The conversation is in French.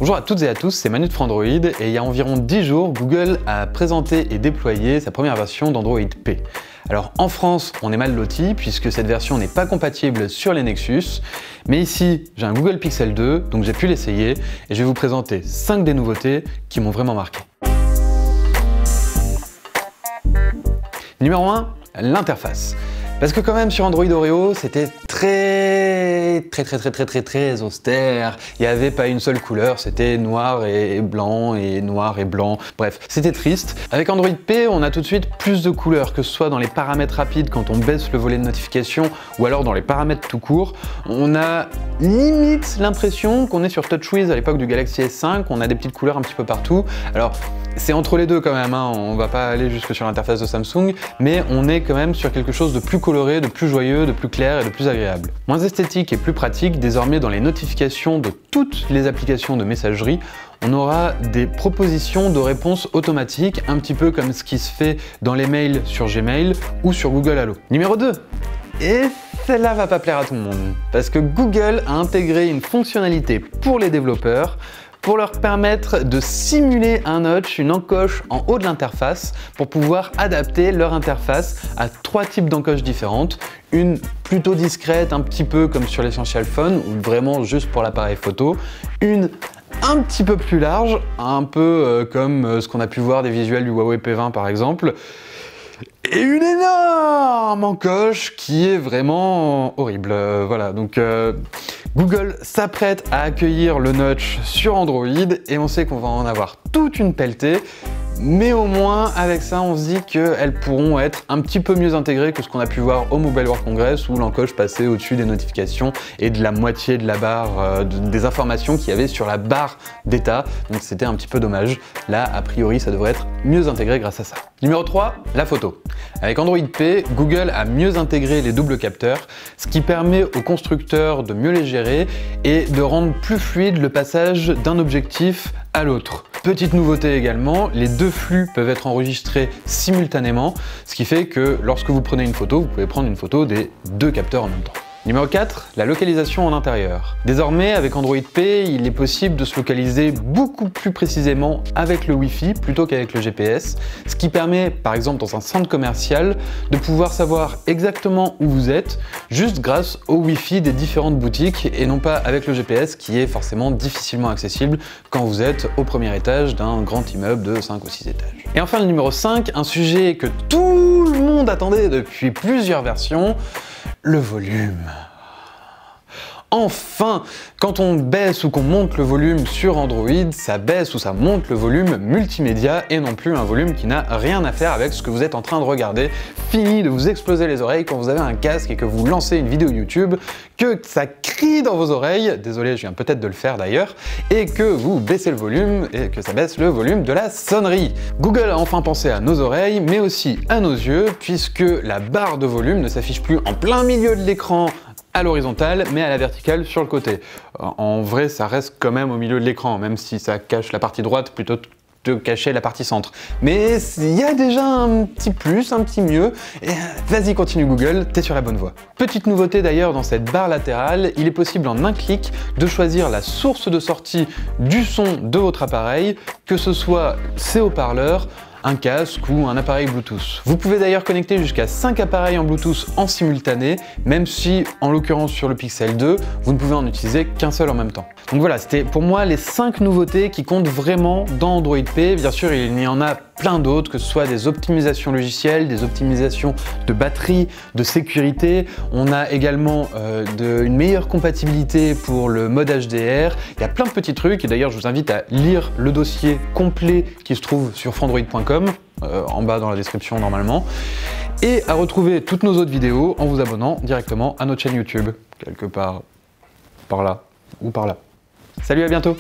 Bonjour à toutes et à tous, c'est Manu de Frandroid et il y a environ 10 jours, Google a présenté et déployé sa première version d'Android P. Alors en France, on est mal loti puisque cette version n'est pas compatible sur les Nexus, mais ici j'ai un Google Pixel 2, donc j'ai pu l'essayer et je vais vous présenter 5 des nouveautés qui m'ont vraiment marqué. Numéro 1, l'interface. Parce que quand même sur Android Oreo, c'était très austère. Il n'y avait pas une seule couleur, c'était noir et blanc et noir et blanc. Bref, c'était triste. Avec Android P, on a tout de suite plus de couleurs, que ce soit dans les paramètres rapides quand on baisse le volet de notification ou alors dans les paramètres tout court. On a limite l'impression qu'on est sur TouchWiz à l'époque du Galaxy S5, on a des petites couleurs un petit peu partout. Alors, c'est entre les deux quand même, hein. On va pas aller jusque sur l'interface de Samsung, mais on est quand même sur quelque chose de plus coloré, de plus joyeux, de plus clair et de plus agréable. Moins esthétique et plus pratique, désormais dans les notifications de toutes les applications de messagerie, on aura des propositions de réponses automatiques, un petit peu comme ce qui se fait dans les mails sur Gmail ou sur Google Allo. Numéro 2. Et celle-là va pas plaire à tout le monde, parce que Google a intégré une fonctionnalité pour les développeurs pour leur permettre de simuler un notch, une encoche en haut de l'interface pour pouvoir adapter leur interface à 3 types d'encoches différentes. Une plutôt discrète, un petit peu comme sur l'Essential Phone, ou vraiment juste pour l'appareil photo. Une un petit peu plus large, un peu comme ce qu'on a pu voir des visuels du Huawei P20 par exemple. Et une énorme encoche qui est vraiment horrible. Voilà, donc Google s'apprête à accueillir le notch sur Android et on sait qu'on va en avoir toute une pelletée. Mais au moins, avec ça, on se dit qu'elles pourront être un petit peu mieux intégrées que ce qu'on a pu voir au Mobile World Congress où l'encoche passait au-dessus des notifications et de la moitié de la barre des informations qu'il y avait sur la barre d'état. Donc c'était un petit peu dommage. Là, a priori, ça devrait être mieux intégré grâce à ça. Numéro 3, la photo. Avec Android P, Google a mieux intégré les doubles capteurs, ce qui permet aux constructeurs de mieux les gérer et de rendre plus fluide le passage d'un objectif à l'autre. Petite nouveauté également, les deux flux peuvent être enregistrés simultanément, ce qui fait que lorsque vous prenez une photo, vous pouvez prendre une photo des deux capteurs en même temps. Numéro 4, la localisation en intérieur. Désormais, avec Android P, il est possible de se localiser beaucoup plus précisément avec le Wi-Fi plutôt qu'avec le GPS, ce qui permet, par exemple dans un centre commercial, de pouvoir savoir exactement où vous êtes, juste grâce au Wi-Fi des différentes boutiques et non pas avec le GPS qui est forcément difficilement accessible quand vous êtes au premier étage d'un grand immeuble de 5 ou 6 étages. Et enfin le numéro 5, un sujet que tout le monde attendait depuis plusieurs versions, le volume. Enfin, quand on baisse ou qu'on monte le volume sur Android, ça baisse ou ça monte le volume multimédia et non plus un volume qui n'a rien à faire avec ce que vous êtes en train de regarder. Fini de vous exploser les oreilles quand vous avez un casque et que vous lancez une vidéo YouTube, que ça crie dans vos oreilles, désolé je viens peut-être de le faire d'ailleurs, et que vous baissez le volume et que ça baisse le volume de la sonnerie. Google a enfin pensé à nos oreilles mais aussi à nos yeux puisque la barre de volume ne s'affiche plus en plein milieu de l'écran à l'horizontale mais à la verticale sur le côté. En vrai ça reste quand même au milieu de l'écran même si ça cache la partie droite plutôt de cacher la partie centre. Mais il y a déjà un petit plus, un petit mieux. Vas-y continue Google, t'es sur la bonne voie. Petite nouveauté d'ailleurs dans cette barre latérale, il est possible en un clic de choisir la source de sortie du son de votre appareil, que ce soit ses haut-parleurs, un casque ou un appareil Bluetooth. Vous pouvez d'ailleurs connecter jusqu'à 5 appareils en Bluetooth en simultané, même si, en l'occurrence sur le Pixel 2, vous ne pouvez en utiliser qu'un seul en même temps. Donc voilà, c'était pour moi les 5 nouveautés qui comptent vraiment dans Android P. Bien sûr, il y en a plein d'autres, que ce soit des optimisations logicielles, des optimisations de batterie, de sécurité. On a également une meilleure compatibilité pour le mode HDR. Il y a plein de petits trucs et d'ailleurs je vous invite à lire le dossier complet qui se trouve sur frandroid.com, en bas dans la description normalement, et à retrouver toutes nos autres vidéos en vous abonnant directement à notre chaîne YouTube, quelque part par là ou par là. Salut, à bientôt!